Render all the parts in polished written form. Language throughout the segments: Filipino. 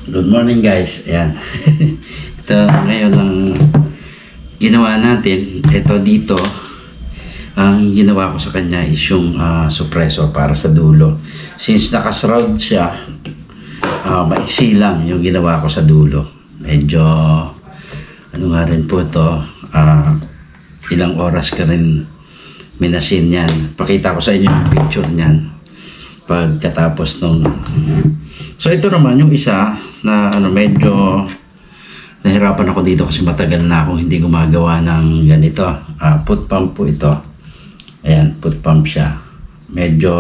Good morning guys. Ayan. Ito ngayon ang ginawa natin. Ito dito, ang ginawa ko sa kanya is yung suppressor para sa dulo. Since naka-shroud siya, maiksi lang yung ginawa ko sa dulo. Medyo ano nga rin po ito, ilang oras ka rin minasin yan. Pakita ko sa inyo yung picture niyan pagkatapos nung so ito naman yung isa na medyo nahirapan ako dito kasi matagal na akong hindi gumagawa ng ganito. Foot pump po ito. Ayan, foot pump siya. Medyo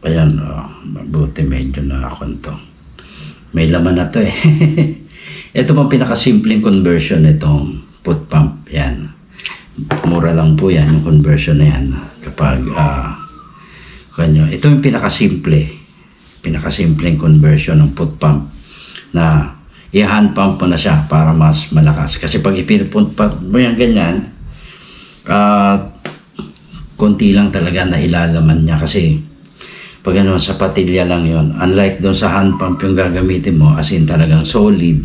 ayan, mabuti medyo na to. May laman na to eh. Ito pang pinakasimpleng conversion itong foot pump. Yan. Mura lang po yan yung conversion na yan. Kapag ito yung pinakasimpleng conversion ng foot pump na i-hand pump mo na siya para mas malakas. Kasi pag ipinupump mo yan ganyan, konti lang talaga na ilalaman niya kasi pag sa patilya lang yon. Unlike doon sa hand pump yung gagamitin mo, as in talagang solid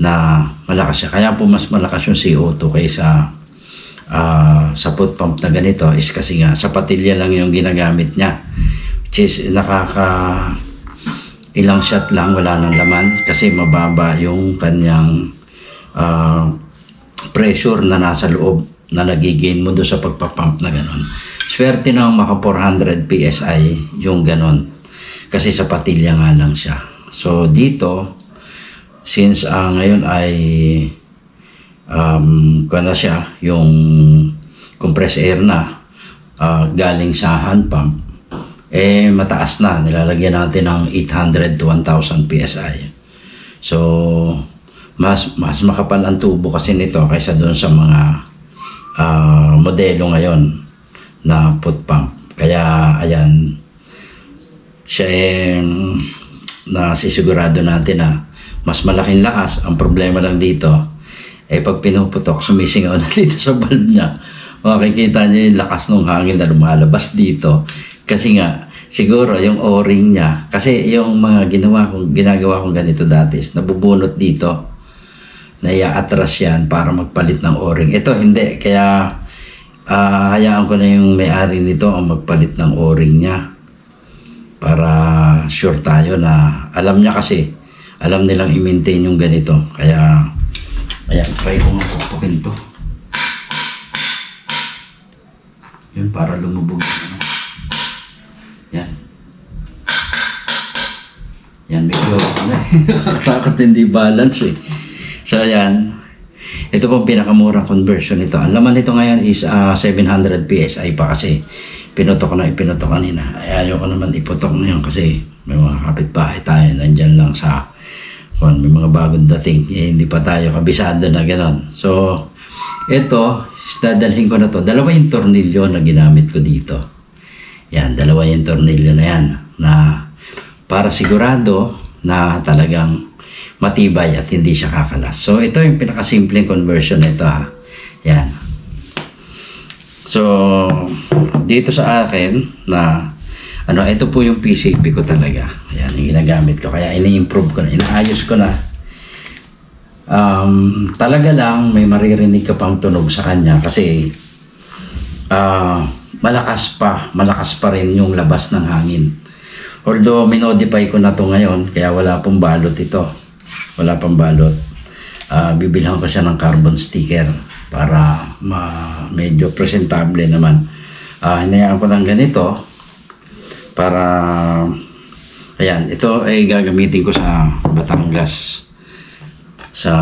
na malakas siya. Kaya po mas malakas yung CO2 kaysa sa foot pump na ganito is kasi nga sa patilya lang yung ginagamit niya, which is ilang shot lang, wala nang laman kasi mababa yung kanyang pressure na nasa loob na nagigain mo doon sa pagpapump na ganon. Swerte na maka 400 PSI yung ganon kasi sa patilya nga lang siya. So dito since ngayon ay na siya yung compressed air na galing sa hand pump mataas na, nilalagyan natin ng 800 to 1000 PSI. So mas makapal ang tubo kasi nito kaysa doon sa mga modelo ngayon na foot pump. Kaya ayan siya nasisigurado natin na mas malaking lakas. Ang problema lang dito pag pinuputok, sumisingaw na dito sa valve niya. Makikita niyo yung lakas ng hangin na lumalabas dito. Kasi nga, siguro yung o-ring niya, kasi yung mga ginagawa kong ganito dati is nabubunot dito. Naiaatras yan para magpalit ng o-ring. Ito hindi, kaya hayaan ko na yung may-ari nito ang magpalit ng o-ring niya. Para sure tayo na alam niya kasi, alam nilang i-maintain yung ganito. Kaya ayan, try ko nga pupukin to. Yun, para lumubog. Yan. Yan, medyo takot hindi balance eh. So, ayan. Ito pong pinakamurang conversion nito. Ang laman nito ngayon is 700 PSI pa kasi pinutok ko na ipinutok kanina. Ayaw ko naman iputok na yun kasi may mga kapitbahay tayo. Nandyan lang sa may mga bagong dating, hindi pa tayo kabisado na gano'n. So, ito, dadalhin ko na to. Dalawa yung tornilyo na ginamit ko dito. Yan, dalawa yung tornilyo na yan. Na para sigurado na talagang matibay at hindi siya kakalas. So, ito yung pinakasimpleng conversion nito ha. Yan. So, dito sa akin na ito po yung PCB ko talaga. Ayan, yung ginagamit ko. Kaya ini-improve ko na, inaayos ko na. Talaga lang may maririnig ka pang tunog sa kanya kasi malakas pa rin yung labas ng hangin. Although minodify ko na to ngayon, kaya wala pong balot ito. Wala pang balot. Bibilhan ko siya ng carbon sticker para medyo presentable naman. Hinayaan ko lang ganito para ayan, ito ay gagamitin ko sa Batangas sa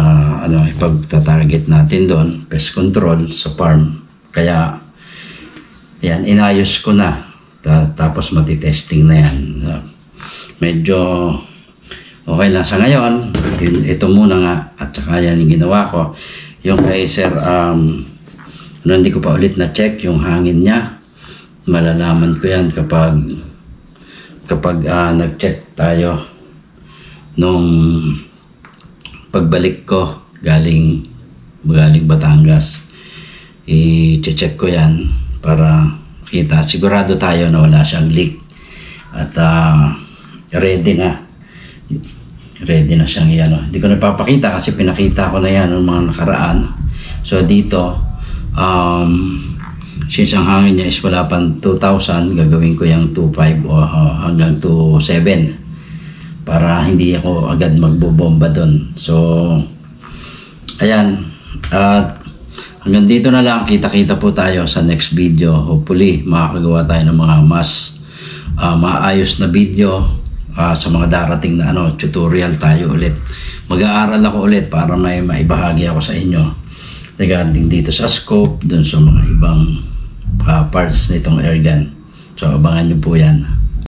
ipagta-target natin doon, pest control sa farm. Kaya ayan, inayos ko na tapos matitesting na yan. Medyo okay lang sa ngayon. Ito muna nga at saka yan yung ginawa ko. Yung kay sir hindi ko pa ulit na check yung hangin niya. Malalaman ko yan kapag nag-check tayo nung pagbalik ko galing Batangas. I-check ko yan para kita sigurado tayo na wala siyang leak at ready na ready na siyang yan. Hindi ko napapakita kasi pinakita ko na yan ng mga nakaraan. So dito, since ang hangin niya is wala pang 2,000, gagawin ko yung 2.5 o hanggang 2.7 para hindi ako agad magbobomba doon. So ayan, at hanggang dito na lang. Kita-kita po tayo sa next video. Hopefully makakagawa tayo ng mga mas maayos na video sa mga darating na tutorial tayo ulit. Mag-aaral ako ulit para may maibahagi ako sa inyo regarding dito sa scope, dun sa mga ibang parts nitong airgun. So abangan nyo po yan.